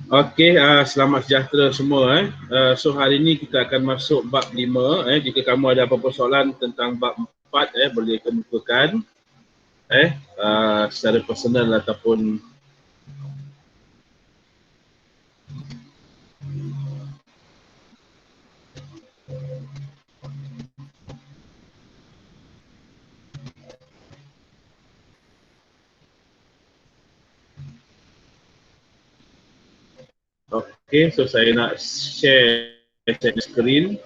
Okey, selamat sejahtera semua. So hari ini kita akan masuk bab 5. Jika kamu ada apa-apa soalan tentang bab 4, boleh kemukakan secara personal ataupun okey, so saya nak share screen.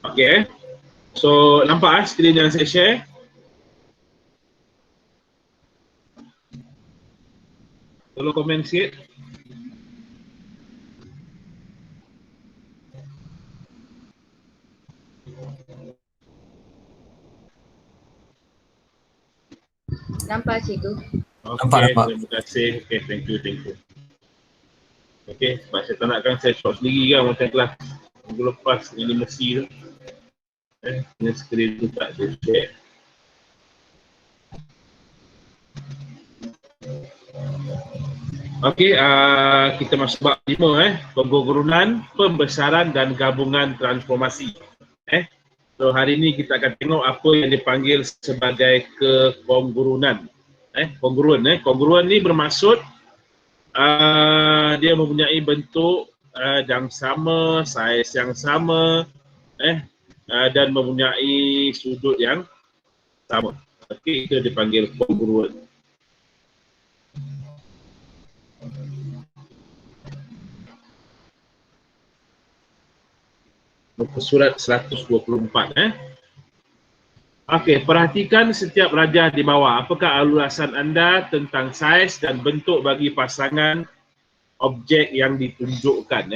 Okey. So nampak skrin yang saya share? Tolong komen sikit. Nampak cikgu. Okey, terima kasih. Okey, thank you. Okey, sebab saya tak nakkan saya shot sendiri kan macam kelas minggu lepas ini mesti tu. Ini skrin tu tak ada share. Okey, kita masuk bab 5 penggurunan, pembesaran dan gabungan transformasi. So hari ini kita akan tengok apa yang dipanggil sebagai kekongruenan. Kongruan ni bermaksud dia mempunyai bentuk yang sama, saiz yang sama, dan mempunyai sudut yang sama. Okey, itu dipanggil kongruan. Muka surat 124. Okey, perhatikan setiap rajah di bawah. Apakah ulasan anda tentang saiz dan bentuk bagi pasangan objek yang ditunjukkan?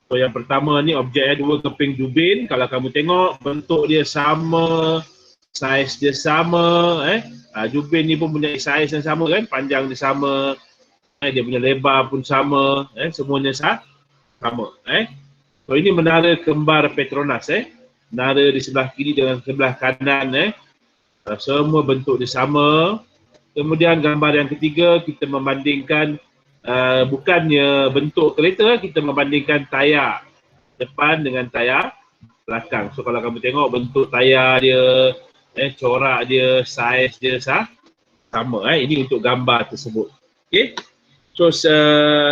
So yang pertama ni objeknya 2 keping jubin. Kalau kamu tengok bentuk dia sama, saiz dia sama. Jubin ni pun punya saiz yang sama kan, panjang dia sama, dia punya lebar pun sama, semuanya sama. So ini menara kembar Petronas. Menara di sebelah kiri dengan sebelah kanan. Semua bentuk dia sama. Kemudian gambar yang ketiga, kita membandingkan bukannya bentuk kereta, kita membandingkan tayar depan dengan tayar belakang. So kalau kamu tengok bentuk tayar dia, corak dia, saiz dia sama. Ini untuk gambar tersebut. Okey. So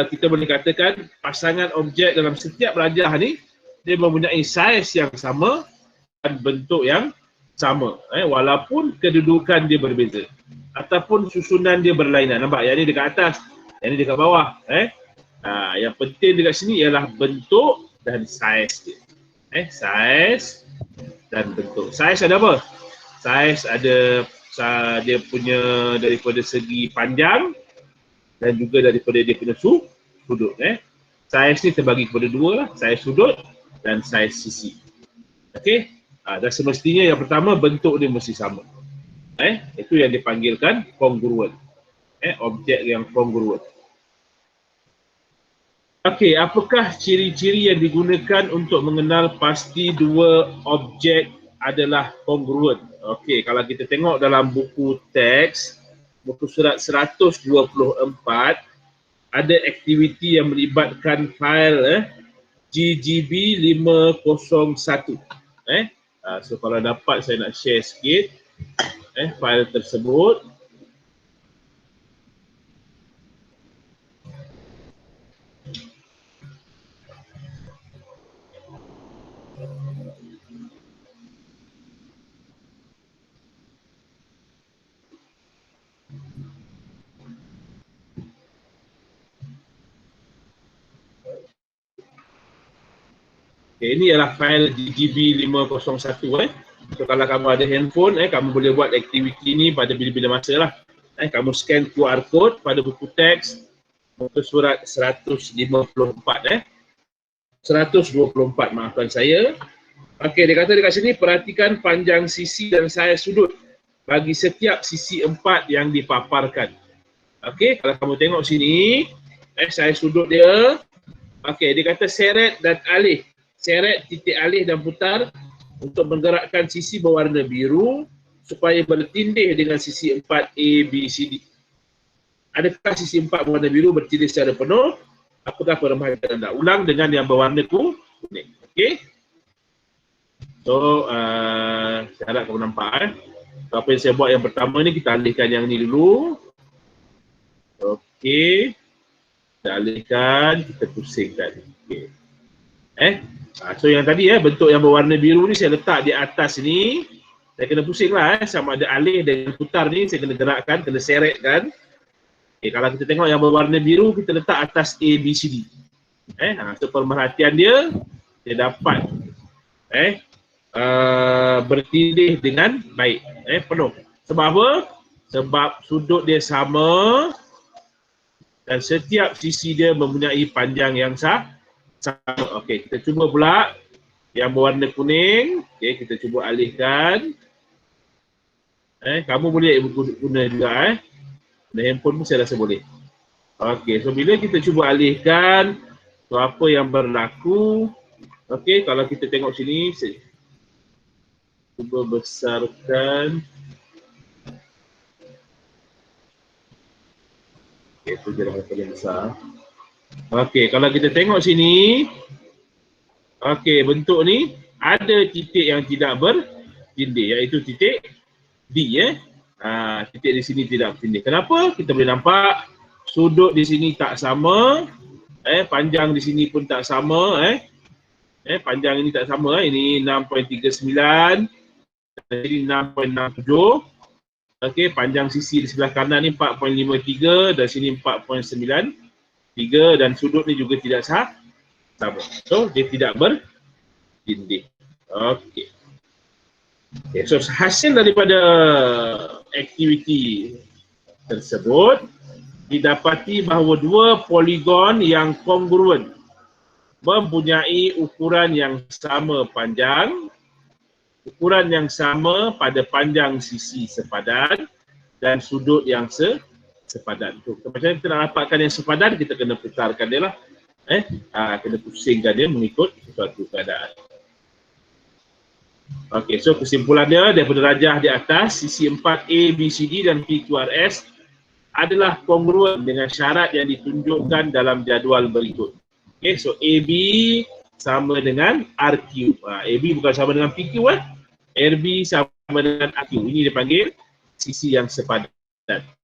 kita boleh katakan pasangan objek dalam setiap rajah ni dia mempunyai saiz yang sama dan bentuk yang sama, walaupun kedudukan dia berbeza ataupun susunan dia berlainan. Nampak yang ni dekat atas, yang ni dekat bawah. Yang penting dekat sini ialah bentuk dan saiz dia. Saiz dan bentuk. Saiz ada apa? Saiz ada dia punya daripada segi panjang dan juga daripada dia punya sudut. Saiz ni terbagi kepada dua lah, saiz sudut dan saiz sisi. Okey, dan semestinya yang pertama bentuk dia mesti sama. Itu yang dipanggilkan kongruent. Objek yang kongruent. Okey, apakah ciri-ciri yang digunakan untuk mengenal pasti dua objek adalah kongruent? Okey, kalau kita tengok dalam buku teks, buku surat 124, ada aktiviti yang melibatkan fail GGB 501. So kalau dapat saya nak share sikit fail tersebut. Okay, ini adalah fail GGB 501. So kalau kamu ada handphone, kamu boleh buat aktiviti ni pada bila-bila masa lah. Kamu scan QR code pada buku teks muka surat 154. 124, maafkan saya. Okey, dia kata dekat sini, perhatikan panjang sisi dan saiz sudut bagi setiap sisi 4 yang dipaparkan. Okey, kalau kamu tengok sini, saya sudut dia. Okey, dia kata seret dan alih. Seret, titik alih dan putar untuk menggerakkan sisi berwarna biru supaya bertindih dengan sisi 4 A, B, C, D. Adakah sisi 4 berwarna biru bertindih secara penuh? Apakah perempuan anda? Ulang dengan yang berwarna kuning. Okey. So, saya harap kamu nampak. So, apa yang saya buat yang pertama ni, kita alihkan yang ni dulu. Okey. Kita alihkan, kita pusingkan. Okey. So yang tadi bentuk yang berwarna biru ni saya letak di atas ni. Saya kena pusing lah sama ada alih dan putar ni saya kena gerakkan, kena seretkan. Kalau kita tengok yang berwarna biru, kita letak atas A, B, C, D. So pemerhatian dia dapat bertindih dengan baik, penuh. Sebab apa? Sebab sudut dia sama dan setiap sisi dia mempunyai panjang yang sama. Okey, kita cuba pula yang berwarna kuning. Okey, kita cuba alihkan. Kamu boleh guna juga Dan handphone pun saya rasa boleh. Okey, so bila kita cuba alihkan, so apa yang berlaku? Okey, kalau kita tengok sini, saya cuba besarkan. Okey, itu jangan paling besar. Okey, kalau kita tengok sini, okey, bentuk ni ada titik yang tidak bertindih, iaitu titik D. Titik di sini tidak bertindih. Kenapa? Kita boleh nampak sudut di sini tak sama, panjang di sini pun tak sama, panjang ini tak sama, ini 6.39, ini 6.67. Okey, panjang sisi di sebelah kanan ni 4.53 dan sini 4.93 dan sudut ni juga tidak sama. So dia tidak bertindih. Okey. Okay, so hasil daripada aktiviti tersebut didapati bahawa dua poligon yang kongruen mempunyai ukuran yang sama panjang, ukuran yang sama pada panjang sisi sepadan dan sudut yang sepadan. Macam kita nak dapatkan yang sepadan, kita kena putarkan dia lah. Kena pusingkan dia mengikut suatu keadaan. Okey, so kesimpulannya daripada rajah di atas, sisi 4A, B, C, D dan PQRS adalah kongruen dengan syarat yang ditunjukkan dalam jadual berikut. Okey, so AB sama dengan RQ. AB bukan sama dengan PQ. RB sama dengan RQ. Ini dipanggil sisi yang sepadan.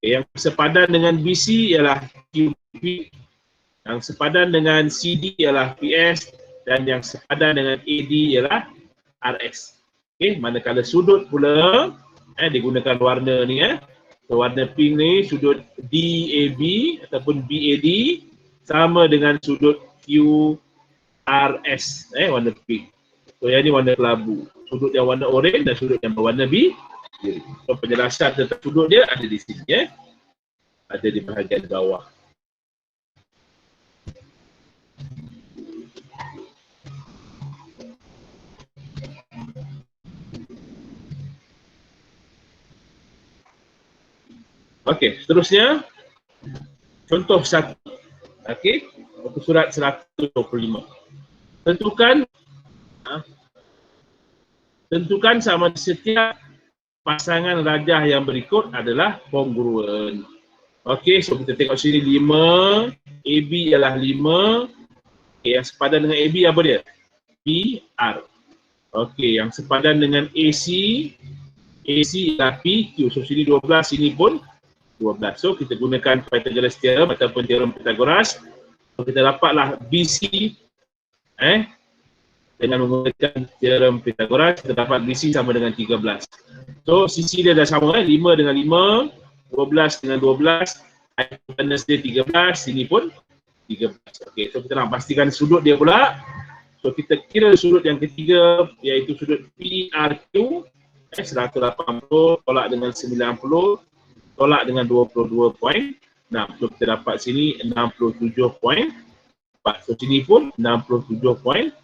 Yang sepadan dengan BC ialah QP. Yang sepadan dengan CD ialah PS. Dan yang sepadan dengan AD ialah RS. Manakala sudut pula digunakan warna ni so, warna pink ni sudut DAB ataupun BAD sama dengan sudut QRS warna pink. So yang ni warna kelabu. Sudut yang warna oranye dan sudut yang berwarna biru. So penjelasan tentang sudut dia ada di sini ada di bahagian bawah. Okey, seterusnya contoh 1. Okey, muka surat 125. Tentukan sama setiap pasangan rajah yang berikut adalah kongruen. Okey, so kita tengok sini 5, AB ialah 5. Okay, yang sepadan dengan AB apa dia? PR. Okey, yang sepadan dengan AC ialah PQ. So sini 12, sini pun 12. So kita gunakan Pythagoras theorem ataupun teorem Pythagoras. So kita dapatlah BC dengan menggunakan teorem Pythagoras kita dapat BC sama dengan 13. So sisi dia dah sama 5 dengan 5, 12 dengan 12, hypotenuse dia 13, sini pun 13. Okey, so kita nak pastikan sudut dia pula. So kita kira sudut yang ketiga iaitu sudut PRQ 180 tolak dengan 90 tolak dengan 22.6. So kita dapat sini 67.4. So sini pun 67.4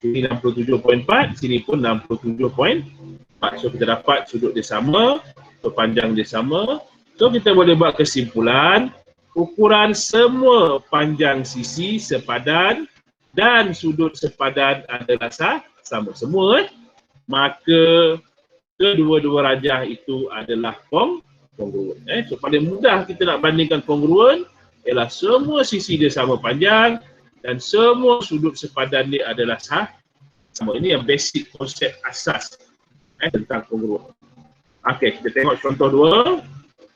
sini 67.4, sini pun 67.4. So kita dapat sudut dia sama, so panjang dia sama, So kita boleh buat kesimpulan, ukuran semua panjang sisi sepadan dan sudut sepadan adalah sama semua. Maka kedua-dua rajah itu adalah kongruen. So paling mudah kita nak bandingkan kongruen ialah semua sisi dia sama panjang dan semua sudut sepadan dia adalah sama. Ini yang basic konsep asas tentang kongruen. Okey, kita tengok contoh dua.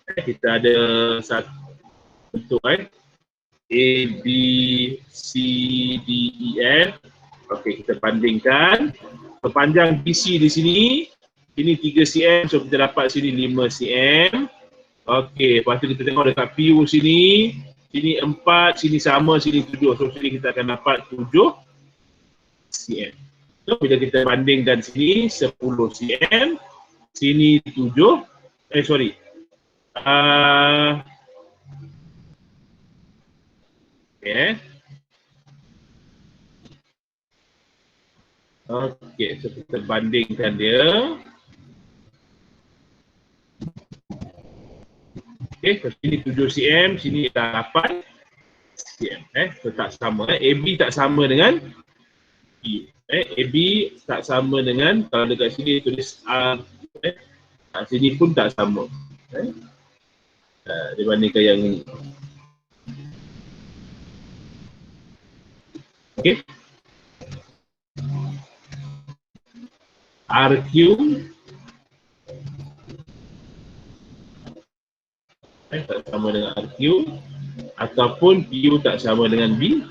Kita ada satu bentuk A, B, C, D, E, F. Okey, kita bandingkan. Panjang BC di sini, ini 3 cm, so kita dapat sini 5 cm. Okey, lepas tu kita tengok dekat PU sini, sini 4, sini sama, sini 7. So sini kita akan dapat 7 cm. So bila kita bandingkan sini 10 cm, sini 7, sorry. Okey, so kita bandingkan dia. Okey, so sini 7 cm, sini dah 8 cm. So tak sama. AB tak sama dengan B. AB tak sama dengan, kalau dekat sini tulis R. Sini pun tak sama. Dibandingkan yang ini. Okey. RQ tak sama dengan RQ ataupun PU tak sama dengan B.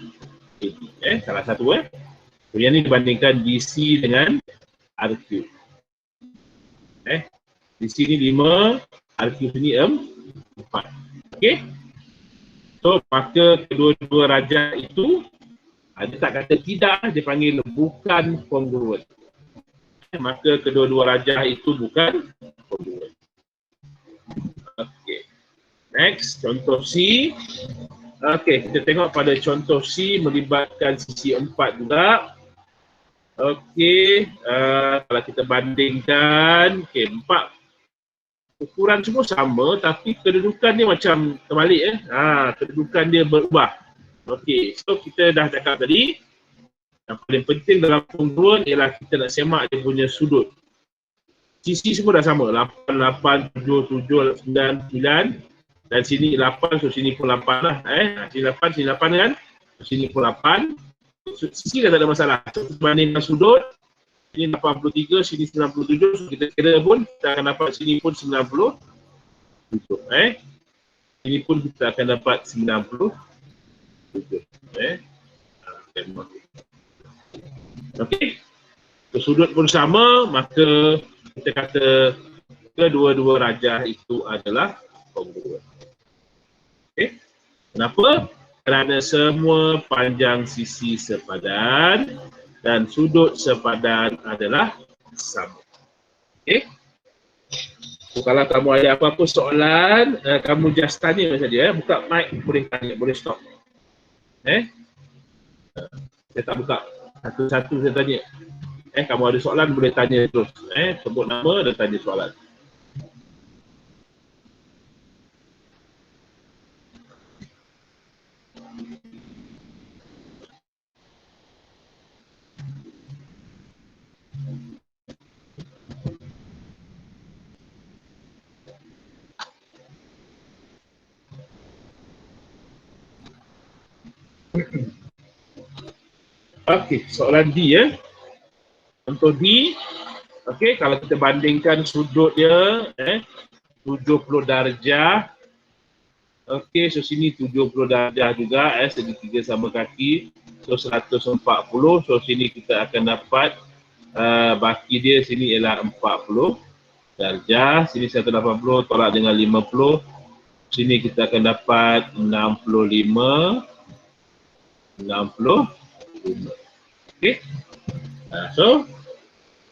Salah satu So yang ni dibandingkan DC dengan RQ. Di sini 5, RQ sini 4. Okey. So maka kedua-dua rajah itu dia tak kata tidak, dia panggil bukan kongruen. Maka kedua-dua rajah itu bukan kongruen. Okey. Next, contoh C. Okey, kita tengok pada contoh C melibatkan sisi 4 juga. Okey, kalau kita bandingkan, okey, 4 ukuran semua sama tapi kedudukan dia macam terbalik. Kedudukan dia berubah. Okey, so kita dah cakap tadi, yang paling penting dalam kongruen ialah kita nak semak dia punya sudut. Sisi semua dah sama, 8, 8, 7, 7, 9, 9 dan sini 8, so sini pun 8 lah. Sini 8, sini 8 kan, sini pun 8. Sisi dah tak ada masalah. So, bandingkan sudut, sini 83, sini 97, so kita kira pun kita akan dapat sini pun 90. Sini pun kita akan dapat 90. Okey. So, sudut pun sama, maka kita kata kedua-dua rajah itu adalah kongruen. Okey. Kenapa? Kerana semua panjang sisi sepadan dan sudut sepadan adalah sama. Okey. So, kalau kamu ada apa-apa soalan, kamu just tanya saja. Buka mic, boleh tanya, boleh stop. Saya tak buka. Satu-satu saya tanya. Kamu ada soalan boleh tanya terus. Sebut nama dan tanya soalan. Okey, soalan D ya. Contoh D. Okey, kalau kita bandingkan sudut dia 70 darjah. Okey, so sini 70 darjah juga segitiga sama kaki. So 140. So sini kita akan dapat baki dia sini ialah 40 darjah. Sini 180 tolak dengan 50. Sini kita akan dapat 65. Okey. So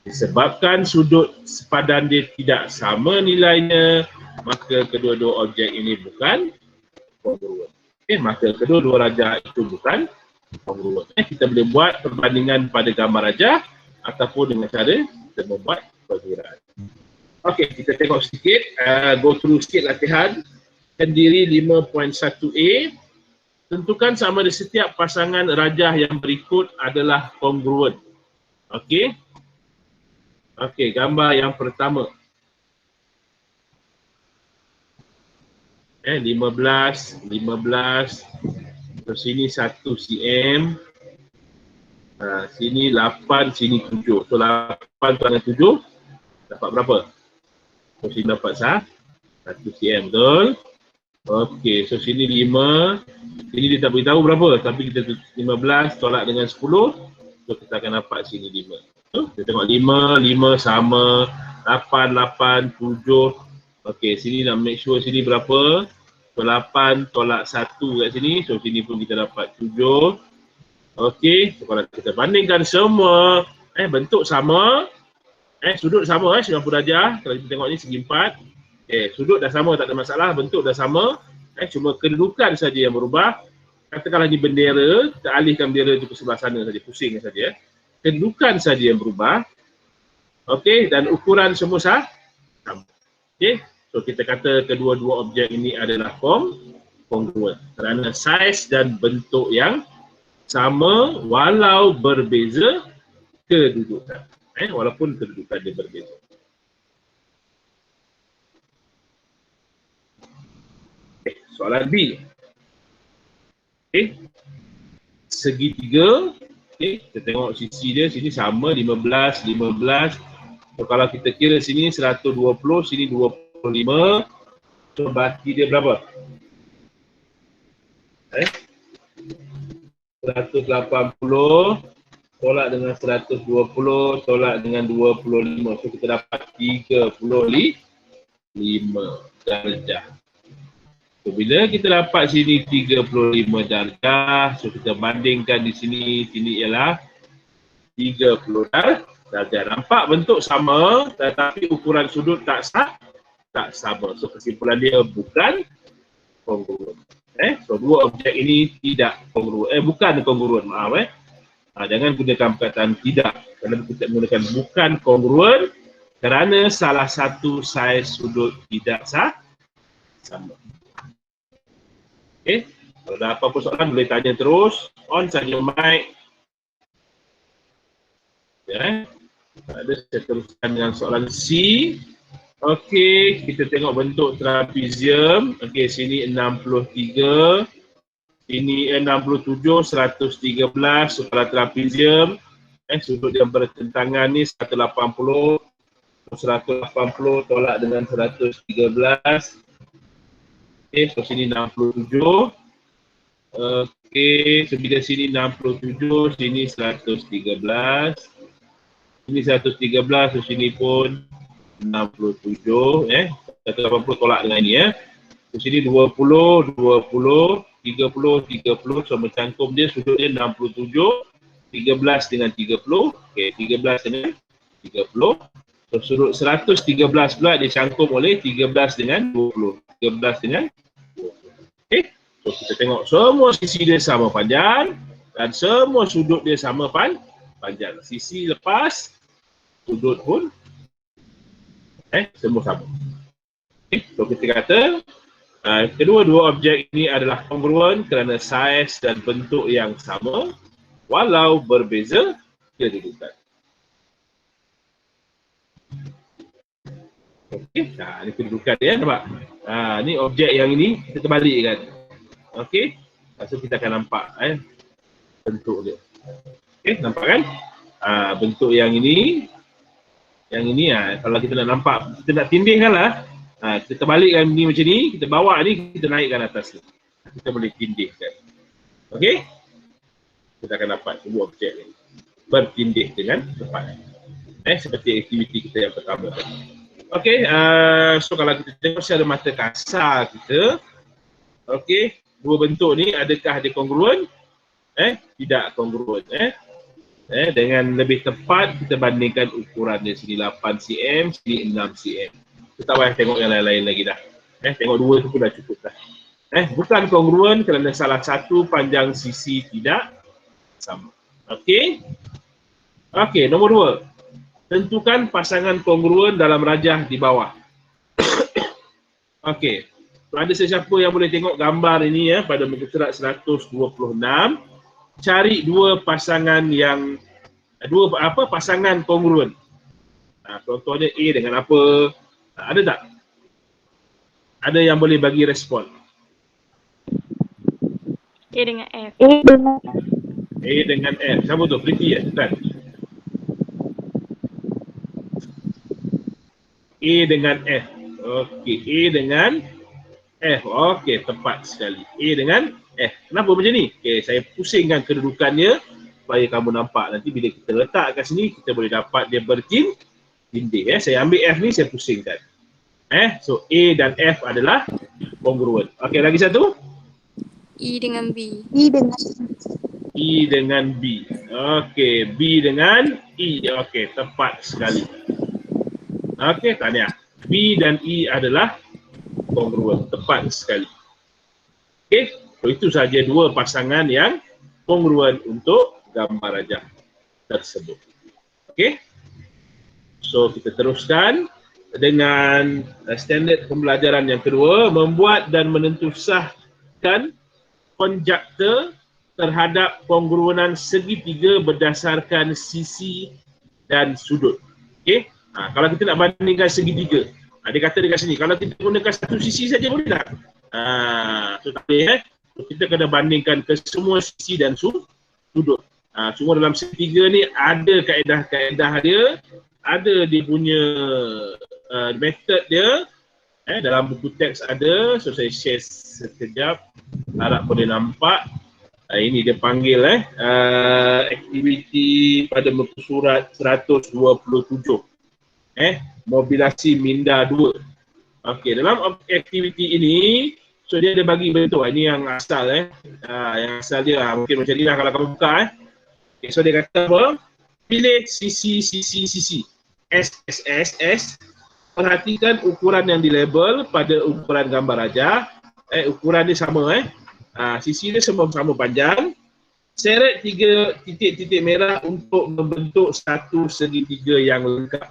disebabkan sudut sepadan dia tidak sama nilainya, maka kedua-dua objek ini bukan kongruen. Okey, maka kedua-dua rajah itu bukan kongruen. Kita boleh buat perbandingan pada gambar rajah ataupun dengan cara kita membuat perkiraan. Okey, kita tengok sedikit, go through sikit latihan. Kendiri 5.1a. Tentukan sama ada setiap pasangan rajah yang berikut adalah kongruent. Okey. Okey, gambar yang pertama. 15. Terus sini 1 cm. Sini 8, sini 7. So 8 dengan 7 dapat berapa? So sini dapat 1 cm, betul? Okey, so sini 5. Sini dia tak beritahu berapa, tapi kita 15 tolak dengan 10. So kita akan dapat sini 5. So, kita tengok 5 sama, 8, 7. Okey, sini nak make sure sini berapa. So 8 tolak 1 kat sini. So sini pun kita dapat 7. Okey, so kalau kita bandingkan semua, bentuk sama, sudut sama, 90 darjah. Kalau kita tengok ni segi 4. Sudut dah sama, tak ada masalah, bentuk dah sama. Cuma kedudukan saja yang berubah. Katakanlah ni bendera, kita alihkan bendera itu ke sebelah sana saja, pusing saja. Kedudukan saja yang berubah. Okey, dan ukuran semua sama. Okey, so kita kata kedua-dua objek ini adalah kongruent kerana saiz dan bentuk yang sama walau berbeza kedudukan. Walaupun kedudukan dia berbeza. Soalan B. Segitiga. Kita tengok sisi dia, sini sama 15. So kalau kita kira sini 120, sini 25. So baki dia berapa? 180 tolak dengan 120 tolak dengan 25. So kita dapat 35 darjah. So, bila kita dapat sini 35 darjah, so kita bandingkan di sini ialah 30 darjah. Nampak bentuk sama tetapi ukuran sudut tak sama. So kesimpulan dia bukan kongruent. So dua objek ini tidak kongruent. Bukan kongruent, maaf. Jangan gunakan perkataan tidak. Kerana kita menggunakan bukan kongruent kerana salah satu saiz sudut tidak sama. Okey, kalau ada apa-apa soalan boleh tanya terus. On saja mic. Ada saya teruskan dengan soalan C. Okey, kita tengok bentuk trapezium. Okey, sini 63. Sini 67, 113 kepala trapezium. Sudut yang bertentangan ni 180. 180 tolak dengan 113. Okey, so sini 67. Okey, so bila sini 67, sini 113. Sini 113, so sini pun 67. 180 tolak dengan ni So sini 20, 30, 30. So mencangkum dia sudut dia 67. 13 dengan 30. Okey, 13 dengan 30. So sudut 113 pula dicangkum oleh 13 dengan 20. 13 dengan 20. Okey. So kita tengok semua sisi dia sama panjang dan semua sudut dia sama panjang. Sisi lepas sudut pun semua sama. Okey. So kita kata kedua-dua objek ini adalah kongruent kerana saiz dan bentuk yang sama walau berbeza kedudukan. Okey, ini kedudukan dia, nampak? Ni objek yang ini kita terbalikkan. Okey, so kita akan nampak bentuk dia. Okey, nampak kan? Bentuk yang ini kalau kita nak nampak, kita nak tindihkan lah. Kita terbalikkan ni macam ni, kita bawa ni, kita naikkan atas ni. Kita boleh tindihkan. Okey? Kita akan dapat sebuah objek ni bertindih dengan tepat. Seperti aktiviti kita yang pertama tadi. Okey, so kalau kita tengok secara mata kasar kita, okey, dua bentuk ni adakah dia kongruent? Tidak kongruent. Dengan lebih tepat kita bandingkan ukuran dia, sini 8 cm, sini 6 cm. Kita tak payah tengok yang lain-lain lagi dah. Tengok dua tu pun dah cukup dah. Bukan kongruent kerana salah satu panjang sisi tidak sama. Okey. Okey, nombor 2. Tentukan pasangan kongruen dalam rajah di bawah. Okey. So, ada sesiapa yang boleh tengok gambar ini ya pada muka surat 126. Cari dua pasangan yang pasangan kongruen. Contohnya A dengan apa? Ada tak? Ada yang boleh bagi respon? A dengan F. A dengan F. Siapa tu? Priti ya? Bukan? A dengan F. Okey, A dengan F. Okey, tepat sekali. A dengan F. Kenapa macam ni? Okey, saya pusingkan kedudukannya supaya kamu nampak. Nanti bila kita letak kat sini, kita boleh dapat dia bertindih. Saya ambil F ni, saya pusingkan. So A dan F adalah kongruen. Okey, lagi satu. E dengan B. E dengan B. Okey, B dengan E. Okey, tepat sekali. Okey, tahniah. B dan E adalah kongruen. Tepat sekali. Okey, so itu saja dua pasangan yang kongruen untuk gambar rajah tersebut. Okey. So kita teruskan dengan standard pembelajaran yang kedua, membuat dan menentusahkan konjektur terhadap kongruenan segitiga berdasarkan sisi dan sudut. Okey. Kalau kita nak bandingkan segitiga, dia kata dekat sini, kalau kita gunakan satu sisi saja boleh tak? So tak boleh So, kita kena bandingkan ke semua sisi dan sudut. Semua dalam segitiga ni ada kaedah-kaedah dia, ada dia punya method dia. Dalam buku teks ada, so saya share sekejap, harap boleh nampak. Ini dia panggil aktiviti pada muka surat 127. Mobilasi minda 2. Okey, dalam aktiviti ini, so dia ada bagi bentuk. Ini yang asal yang asal dia mungkin macam ni lah kalau kamu buka Okay, so dia kata apa? Pilih sisi. S. Perhatikan ukuran yang dilabel pada ukuran gambar rajah. Ukuran ni sama sisi dia semua sama panjang. Seret 3 titik-titik merah untuk membentuk satu segitiga yang lengkap.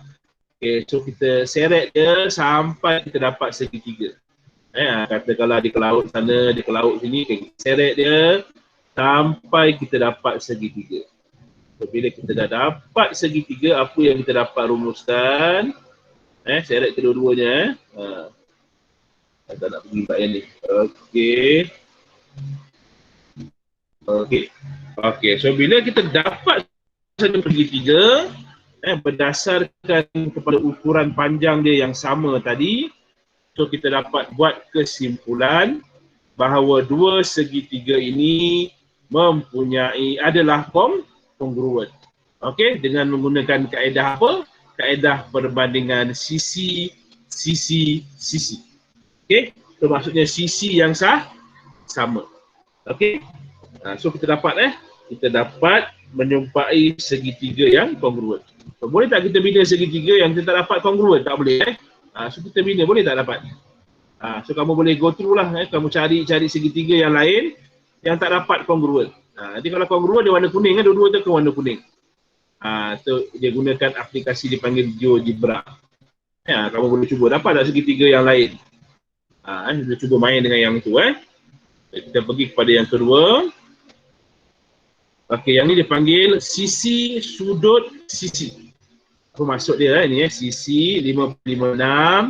Okay, so kita seret dia sampai kita dapat segitiga. Katakanlah di ke laut sana, di ke laut sini, kita seret dia sampai kita dapat segitiga. So, bila kita dah dapat segitiga, apa yang kita dapat rumuskan? Seret kedua-duanya. Tak nak pergi tempat yang ni. Okey, so bila kita dapat satu segitiga, berdasarkan kepada ukuran panjang dia yang sama tadi, so kita dapat buat kesimpulan bahawa dua segitiga ini adalah kongruen. Okey, dengan menggunakan kaedah apa? Kaedah perbandingan sisi. Okey, so maksudnya sisi yang sama. Okey. So kita dapat menjumpai segitiga yang kongruen. So, boleh tak kita bina segitiga yang kita tak dapat kongruen? Tak boleh So kita bina, boleh tak dapat? So kamu boleh go through lah kamu cari segitiga yang lain yang tak dapat kongruen. Nanti kalau kongruen dia warna kuning dua-dua tu ke warna kuning. So dia gunakan aplikasi dipanggil GeoGebra. Kamu boleh cuba dapat tak segitiga yang lain. Kita cuba main dengan yang tu Kita pergi kepada yang kedua. Okey, yang ni dipanggil sisi sudut sisi. Apa maksud dia ni sisi 556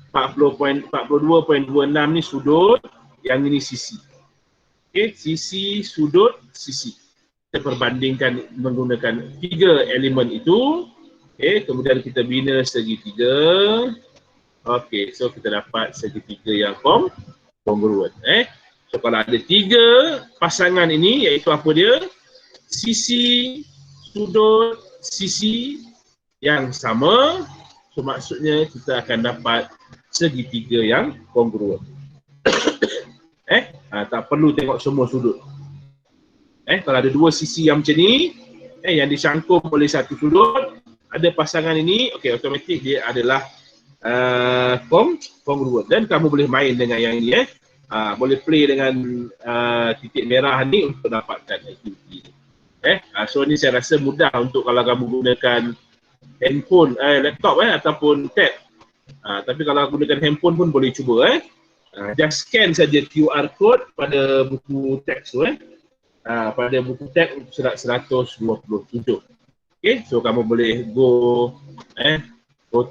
42.26 ni sudut, yang ini sisi. Okey, sisi sudut sisi. Kita perbandingkan menggunakan 3 elemen itu. Okey, kemudian kita bina segitiga. Okey, so kita dapat segitiga yang kongruen. So kalau ada 3 pasangan ini, iaitu apa dia? Sisi, sudut, sisi yang sama. So maksudnya kita akan dapat segitiga yang kongruen. Tak perlu tengok semua sudut. Kalau ada 2 sisi yang macam ni, yang disangkum oleh satu sudut, ada pasangan ini, okey, automatik dia adalah kongruen. Dan kamu boleh main dengan yang ini boleh play dengan titik merah ni untuk dapatkan aktiviti. So ni saya rasa mudah untuk kalau kamu gunakan handphone, laptop ataupun tab. Tapi kalau gunakan handphone pun boleh cuba. Just scan saja QR code pada buku teks tu. Pada buku teks surat 127. Okay, so kamu boleh go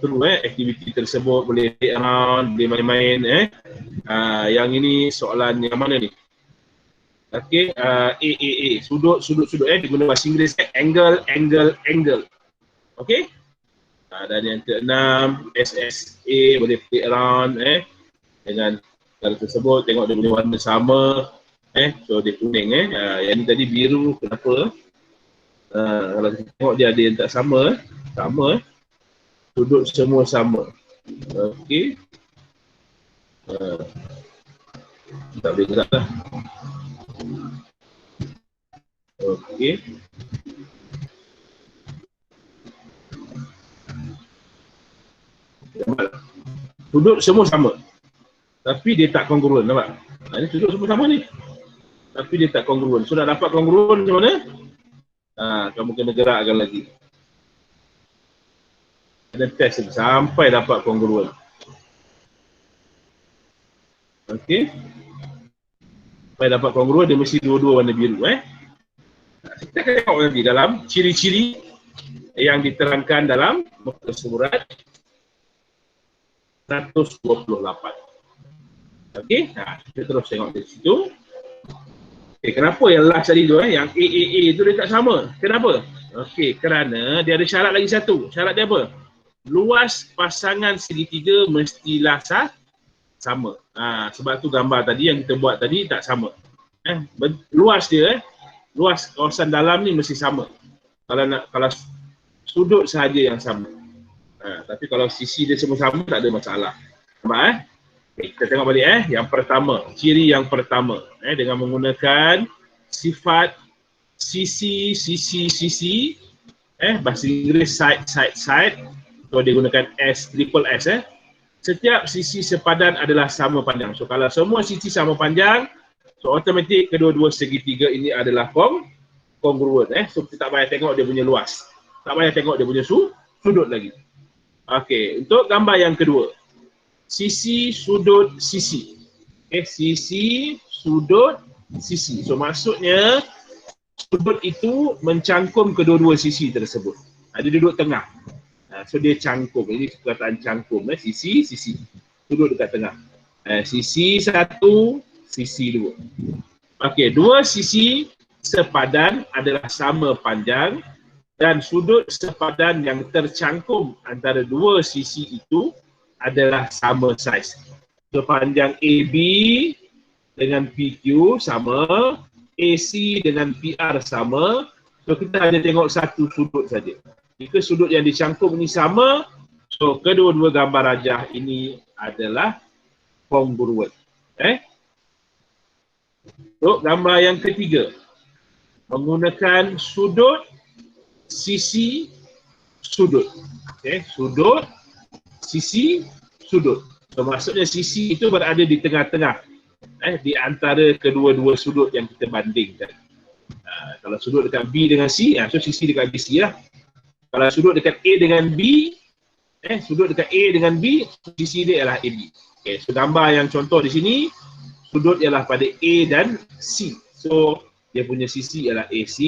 through aktiviti tersebut, boleh play around, boleh main-main. Yang ini soalan yang mana ni? Okay, sudut digunakan bahasa Inggeris, angle. Okay. Dan yang keenam, SSA, boleh play around dengan hal tersebut, tengok dia punya warna sama. So dia kuning. Yang ni tadi biru, kenapa? Kalau kita tengok dia ada yang tak sama. Sudut semua sama. Okey. Tak boleh gerak lah. Okey. Sudut semua sama. Tapi dia tak kongruen, nampak? Ini sudut semua sama ni. Tapi dia tak kongruen. So nak dapat kongruen macam mana? Kamu kena gerakkan lagi. Kena test sampai dapat kongruen. Okey. Sampai dapat kongruen, dia mesti dua-dua warna biru. Kita akan tengok nanti dalam ciri-ciri yang diterangkan dalam muka surat 128. Okey, kita terus tengok di situ. Kenapa yang last tadi tu yang AAA tu dia tak sama? Kenapa? Okey, kerana dia ada syarat lagi satu. Syarat dia apa? Luas pasangan segitiga mestilah sama. Sebab tu gambar tadi yang kita buat tadi tak sama. Luas dia, luas kawasan dalam ni mesti sama. Kalau sudut sahaja yang sama. Tapi kalau sisi dia semua sama tak ada masalah. Nampak Okay, kita tengok balik yang pertama, ciri yang pertama dengan menggunakan sifat sisi, bahasa Inggeris side, so dia gunakan triple S. Setiap sisi sepadan adalah sama panjang. So kalau semua sisi sama panjang, so automatik kedua-dua segitiga ini adalah kongruen. So kita tak payah tengok dia punya luas, tak payah tengok dia punya sudut lagi. Okey, untuk gambar yang kedua, sisi, sudut, sisi. Sisi, sudut, sisi. So maksudnya sudut itu mencangkum kedua-dua sisi tersebut. Dia duduk tengah. So dia cangkum. Ini perkataan cangkum. Sisi, sisi. Sudut dekat tengah. Sisi satu, sisi dua. Okey, dua sisi sepadan adalah sama panjang dan sudut sepadan yang tercangkum antara dua sisi itu adalah sama saiz. So panjang AB dengan PQ sama, AC dengan PR sama. So kita hanya tengok satu sudut saja. Jika sudut yang dicangkum ini sama, so kedua-dua gambar rajah ini adalah kongruen. So gambar yang ketiga, menggunakan sudut, sisi, sudut. Sudut, sisi, sudut. So maksudnya sisi itu berada di tengah-tengah di antara kedua-dua sudut yang kita bandingkan. Kalau sudut dekat B dengan C, so sisi dekat BC lah. Kalau sudut dekat A dengan B, sudut dekat A dengan B, sisi dia ialah AB. So gambar yang contoh di sini, sudut ialah pada A dan C. So dia punya sisi ialah AC.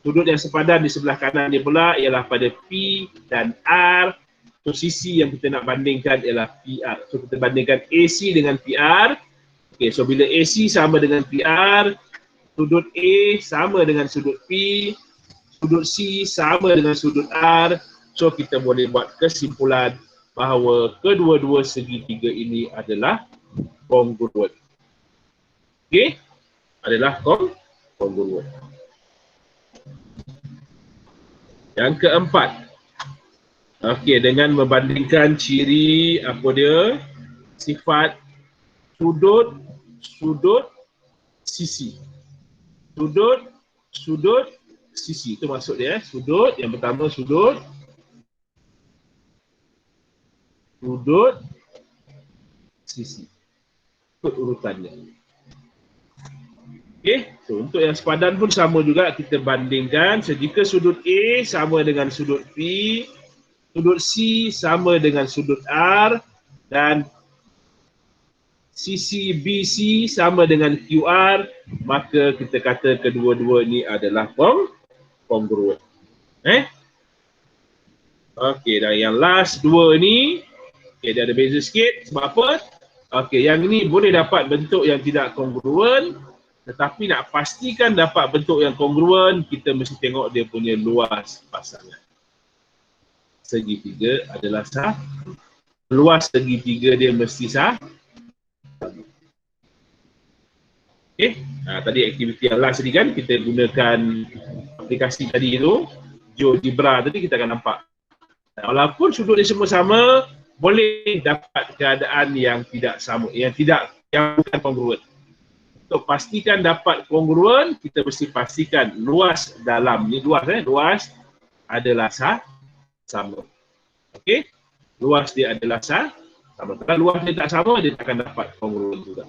Sudut yang sepadan di sebelah kanan dia pula ialah pada P dan R. So sisi yang kita nak bandingkan ialah PR. So kita bandingkan AC dengan PR. So bila AC sama dengan PR, sudut A sama dengan sudut P, sudut C sama dengan sudut R. So kita boleh buat kesimpulan bahawa kedua-dua segitiga ini adalah kongruen. Adalah kongruen. Yang keempat, dengan membandingkan ciri apa dia? Sifat sudut, sisi. Sudut, sisi. Itu maksud dia. Sudut, yang pertama sudut, sisi. Ikut urutannya. Okey, so untuk yang sepadan pun sama juga, kita bandingkan. Jika sudut A sama dengan sudut B, sudut C sama dengan sudut R, dan sisi BC sama dengan QR, maka kita kata kedua-dua ni adalah kongruen. Okey, dan yang last dua ni, okay, dia ada beza sikit. Sebab apa? Okey, yang ni boleh dapat bentuk yang tidak kongruen, tetapi nak pastikan dapat bentuk yang kongruen, kita mesti tengok dia punya luas pasangan. Segitiga adalah sah. Luas segitiga dia mesti sah. Okey, tadi aktiviti yang last tadi kan, kita gunakan aplikasi tadi tu, GeoGebra tadi kita akan nampak. Walaupun sudut dia semua sama, boleh dapat keadaan yang tidak sama, yang bukan kongruen. Untuk pastikan dapat kongruen, kita mesti pastikan luas dalam ni, luas adalah sama. Okey, luas dia adalah sama. Kalau luas dia tak sama, dia tak akan dapat kongruen juga.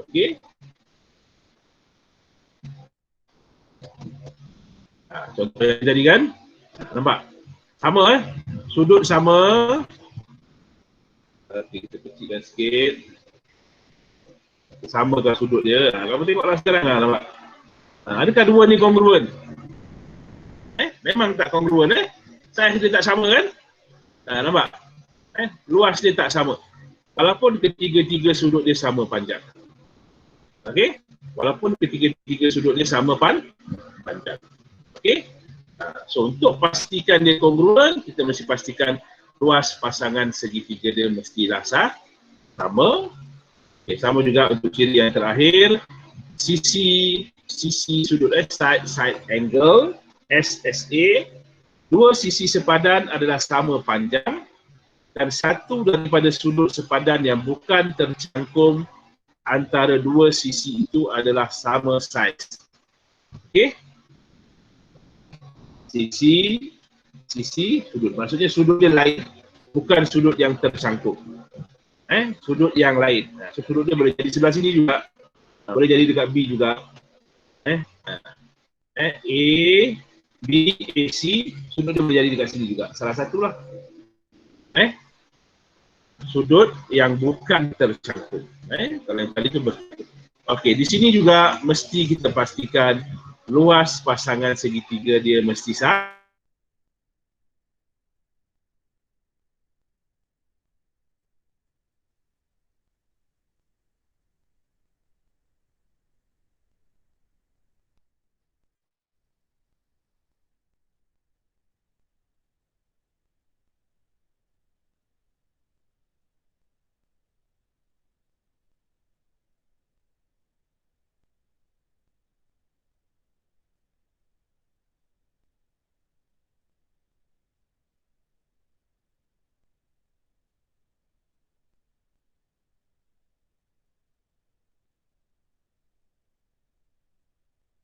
Okey. Contoh yang tadi kan, nampak? Sama sudut sama. Okey, kita kecilkan sikit. Sama kan sudut dia. Kamu tengoklah sekarang nampak. Adakah dua ni kongruen? Memang tak kongruen Saiz dia tak sama kan? Nampak? Luas dia tak sama. Walaupun ketiga-tiga sudut dia sama panjang. Okey? Walaupun ketiga-tiga sudut dia sama panjang. Okey? So untuk pastikan dia kongruen, kita mesti pastikan luas pasangan segitiga dia mestilah sama. Okay, sama juga untuk ciri yang terakhir, sisi sudut side angle SSA, dua sisi sepadan adalah sama panjang dan satu daripada sudut sepadan yang bukan tercangkum antara dua sisi itu adalah sama saiz. Okey? Sisi sudut, maksudnya sudut dia lain, bukan sudut yang tercangkum. Sudut yang lain. So sudut dia boleh jadi sebelah sini juga. Boleh jadi dekat B juga. A, B, AC, sudut dia boleh jadi dekat sini juga. Salah satulah. Sudut yang bukan tercangkum. Kalau yang tadi tu bercangkum. Okey, di sini juga mesti kita pastikan luas pasangan segitiga dia mesti sama.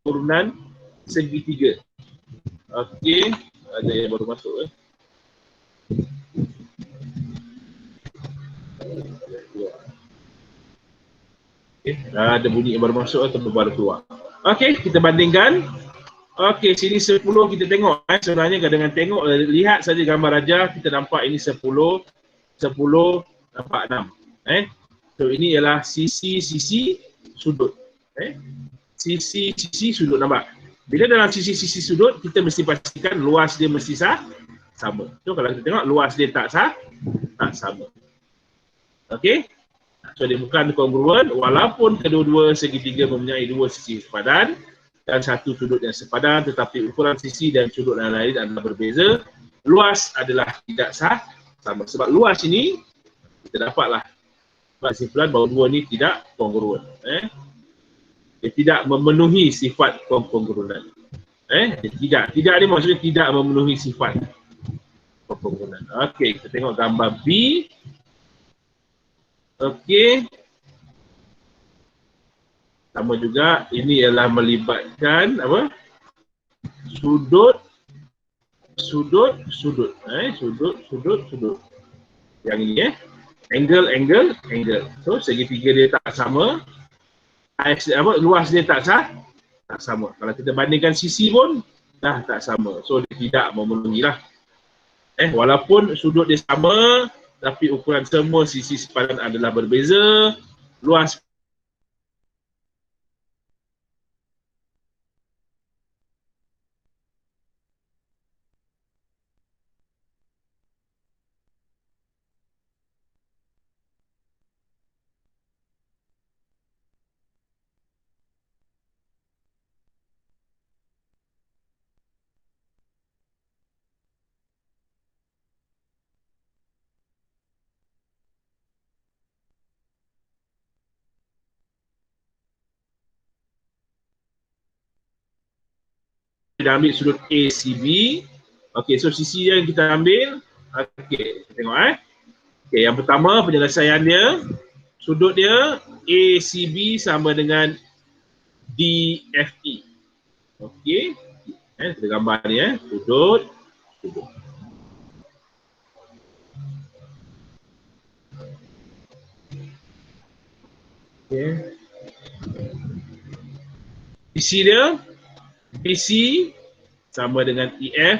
Turunan segitiga. Okey, ada yang baru masuk Okay, ada bunyi yang baru masuk atau baru keluar. Okey, kita bandingkan. Okey, sini 10 kita tengok. Sebenarnya dengan tengok, lihat saja gambar raja, kita nampak ini 10, nampak 6. So ini ialah sisi sudut. Sisi sudut, nampak? Bila dalam sisi sudut, kita mesti pastikan luas dia mesti sama. So kalau kita tengok luas dia tak sama. Okey? So dia bukan kongruen walaupun kedua-dua segitiga mempunyai dua sisi sepadan dan satu sudut yang sepadan, tetapi ukuran sisi dan sudut yang lain adalah berbeza. Luas adalah tidak sama. Sebab luas ini kita dapatlah kesimpulan bahawa dua ni tidak kongruen. Dia tidak memenuhi sifat kongruenan. Tidak ni maksudnya tidak memenuhi sifat kongruenan. Okey, kita tengok gambar B. Okey. Sama juga, ini ialah melibatkan apa? Sudut. Sudut. Yang ini angle. So segitiga dia tak sama. luas dia tak sama. Kalau kita bandingkan sisi pun dah tak sama. So dia tidak memenuhi lah. Walaupun sudut dia sama, tapi ukuran semua sisi sepadan adalah berbeza. Luas kita ambil sudut ACB. Okey, so sisi yang kita ambil, okey, kita tengok Okey, yang pertama penyelesaian dia, sudut dia ACB sama dengan DFE. Okey, kita gambar ni sudut. Okey. Sisi dia BC sama dengan EF.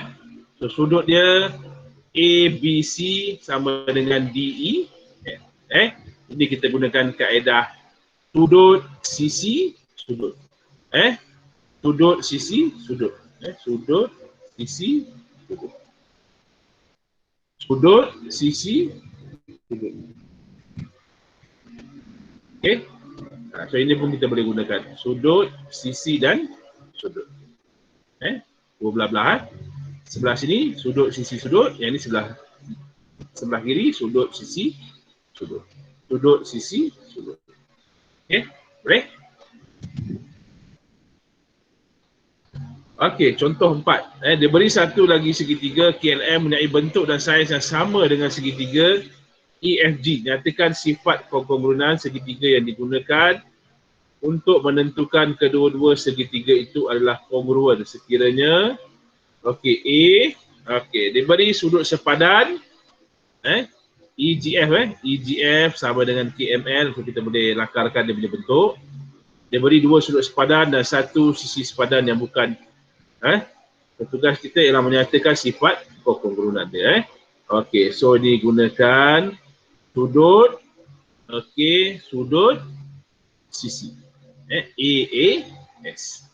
So sudut dia ABC sama dengan DE. Ini kita gunakan kaedah sudut sisi sudut. Sudut sisi sudut. Sudut sisi sudut. Sudut sisi sudut. Okey. So ini pun kita boleh gunakan sudut sisi dan sudut. Dua belah-belah. Sebelah sini sudut sisi sudut, yang ini sebelah kiri sudut sisi sudut. Sudut sisi sudut. Okey, boleh? Okey, contoh 4. Dia beri satu lagi segitiga KLM mempunyai bentuk dan saiz yang sama dengan segitiga EFG. Nyatakan sifat kongrunan segitiga yang digunakan untuk menentukan kedua-dua segitiga itu adalah kongruen sekiranya okey dia beri sudut sepadan EGF sama dengan KML, so kita boleh lakarkan dia punya bentuk. Dia beri dua sudut sepadan dan satu sisi sepadan yang bukan tugas kita ialah menyatakan sifat kongrunan dia. Okey, so digunakan sudut sudut sisi AAS.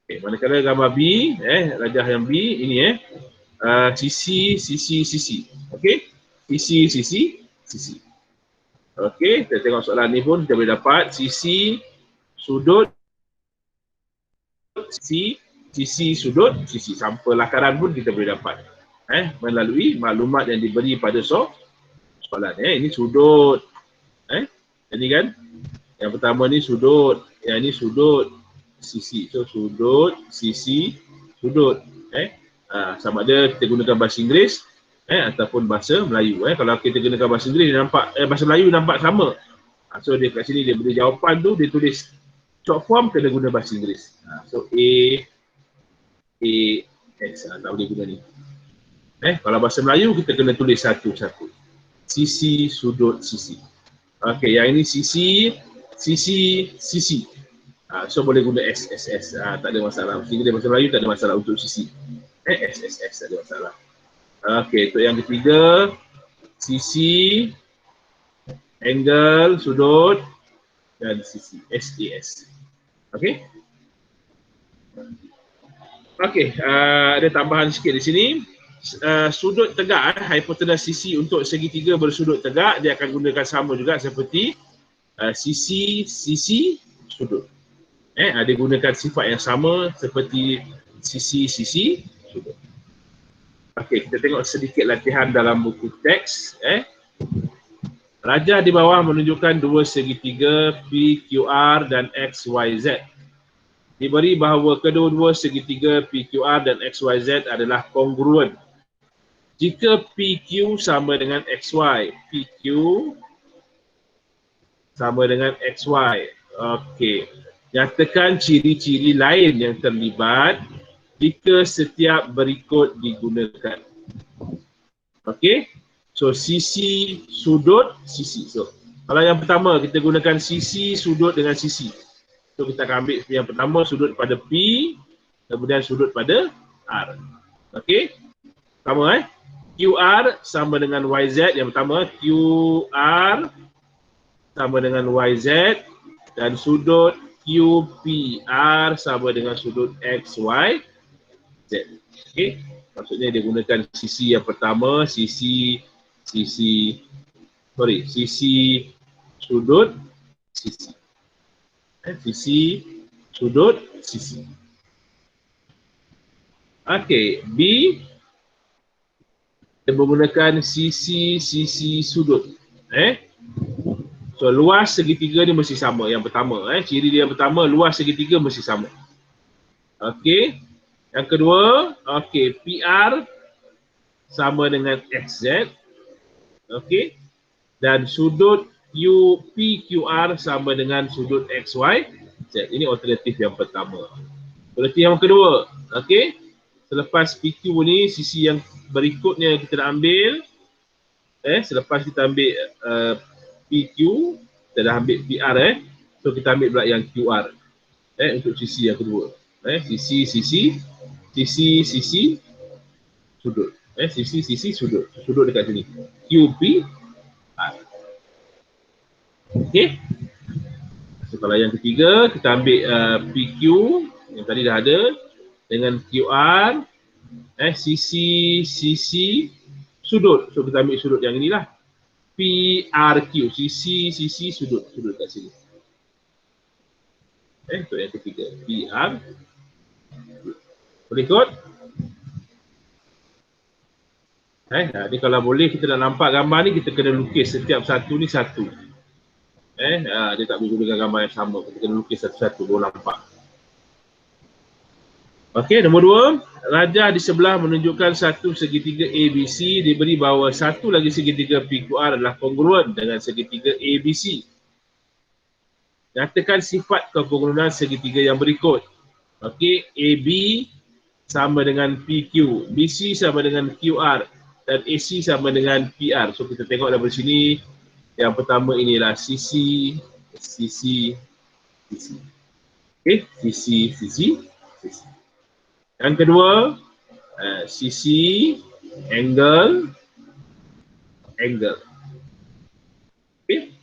Okay, manakala gambar B, rajah yang B ini sisi. Okey, sisi. Okey, kita tengok soalan ni pun kita boleh dapat sisi sudut sisi sudut sisi. Sampel lakaran pun kita boleh dapat melalui maklumat yang diberi pada soalan. Ini sudut. Jadi kan yang pertama ni sudut, yang ni sudut sisi. So sudut sisi sudut. Sama ada kita gunakan bahasa Inggeris ataupun bahasa Melayu. Kalau kita gunakan bahasa Inggeris nampak bahasa Melayu nampak sama. So dia kat sini dia beri jawapan tu, dia tulis short form kena guna bahasa Inggeris. So AS tak boleh guna ni. Kalau bahasa Melayu kita kena tulis satu-satu. Sisi sudut sisi. Okey, yang ini sisi. So boleh guna SSS, tak ada masalah. Sehingga bahasa Melayu tak ada masalah untuk sisi. SSS tak ada masalah. Okey, untuk yang ketiga, sisi, angle, sudut dan sisi. SAS. Okey. Okey, ada tambahan sikit di sini. Sudut tegak, hipotenus sisi untuk segitiga bersudut tegak, dia akan gunakan sama juga seperti sisi sudut. Dia gunakan sifat yang sama seperti sisi sudut. Okey, kita tengok sedikit latihan dalam buku teks. Rajah di bawah menunjukkan dua segitiga PQR dan XYZ. Diberi bahawa kedua-dua segitiga PQR dan XYZ adalah kongruen. Jika PQ sama dengan XY, PQ sama dengan XY. Okey. Nyatakan ciri-ciri lain yang terlibat jika setiap berikut digunakan. Okey. So sisi, sudut, sisi. So kalau yang pertama kita gunakan sisi, sudut dengan sisi. So kita akan ambil yang pertama sudut pada P, kemudian sudut pada R. Okey. Sama QR sama dengan YZ. Yang pertama QR sama dengan YZ dan sudut QPR sama dengan sudut XYZ. Okey. Maksudnya dia gunakan sisi yang pertama, sisi sudut sisi. Sisi sudut sisi. Okey, B dia menggunakan sisi sudut. So luas segitiga ni mesti sama yang pertama. Ciri dia yang pertama, luas segitiga mesti sama. Okey. Yang kedua, okey, PR sama dengan XZ. Okey. Dan sudut PQR sama dengan sudut XYZ. Ini alternatif yang pertama. Alternatif yang kedua, okey. Selepas PQ ni, sisi yang berikutnya kita nak ambil. Selepas kita ambil PQ, kita dah ambil PR. So kita ambil pula yang QR. Untuk sisi yang kedua. Sisi sudut. Sisi sudut. Sudut dekat sini. QP R. Okey. So kalau yang ketiga, kita ambil PQ yang tadi dah ada dengan QR, sisi sudut. So kita ambil sudut yang inilah. PRQ, sisi sudut dekat sini. Untuk yang ketiga, PR. Boleh ikut? Jadi kalau boleh kita nak nampak gambar ni, kita kena lukis setiap satu ni satu. Dia tak boleh gunakan gambar yang sama. Kita kena lukis satu-satu baru nampak. Okey, nombor 2. Rajah di sebelah menunjukkan satu segitiga ABC diberi bahawa satu lagi segitiga PQR adalah kongruen dengan segitiga ABC. Nyatakan sifat kekongruenan segitiga yang berikut. Okey, AB sama dengan PQ, BC sama dengan QR dan AC sama dengan PR. So kita tengok dari sini, yang pertama inilah sisi. Okey, sisi. Yang kedua, sisi, angle. Okey.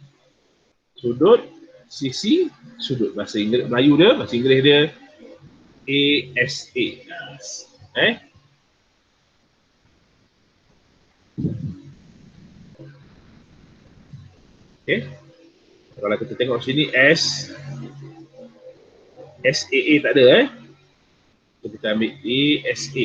Sudut, sisi, sudut. Bahasa Inggeris, Melayu dia, bahasa Inggeris dia ASA. Okey. Kalau kita tengok sini SAA tak ada. So, kita ambil ASA.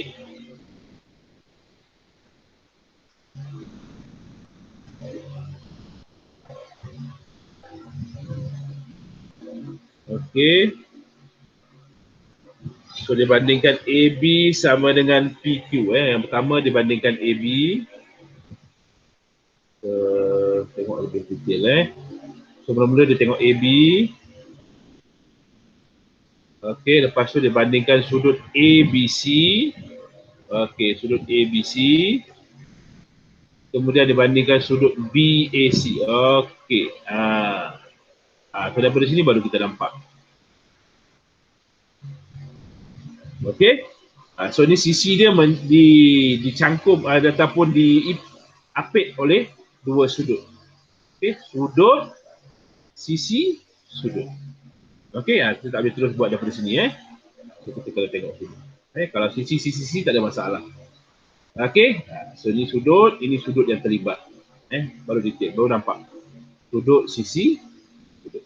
Okey. So dibandingkan AB sama dengan PQ. Yang pertama dibandingkan AB. Tengok lebih detail. So mula-mula dia tengok AB. Okey, lepas tu dibandingkan sudut ABC. Okey, sudut ABC. Kemudian dibandingkan sudut BAC. Okey. So daripada sini baru kita nampak. Okey. So ni sisi dia dicangkup ataupun diapit oleh dua sudut. Okey, sudut, sisi, sudut. Okey, kita tak boleh terus buat daripada sini. So kita kena tengok sini. Kalau sisi tak ada masalah. Okey, so ni sudut, ini sudut yang terlibat. Baru detail, baru nampak. Sudut, sisi, sudut.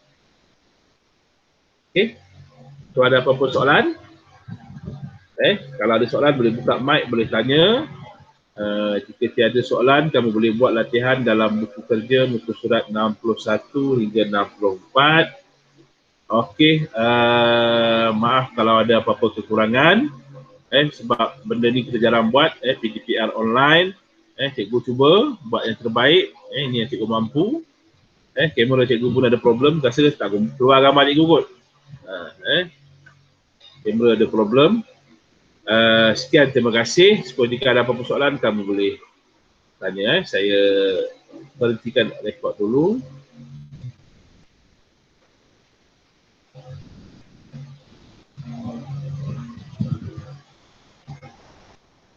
Okey. So ada apa-apa soalan? Kalau ada soalan boleh buka mic, boleh tanya. Jika tiada soalan, kami boleh buat latihan dalam buku kerja muka surat 61 hingga 64. Okey, maaf kalau ada apa-apa kekurangan. Sebab benda ni kita jarang buat, PDPR online. Cikgu cuba buat yang terbaik. Ini yang cikgu mampu. Kamera cikgu pun ada problem, rasa tak keluar gambar cikgu kot. Kamera ada problem. Sekian, terima kasih. Jika ada apa-apa soalan, kamu boleh tanya. Saya berhentikan rekod dulu.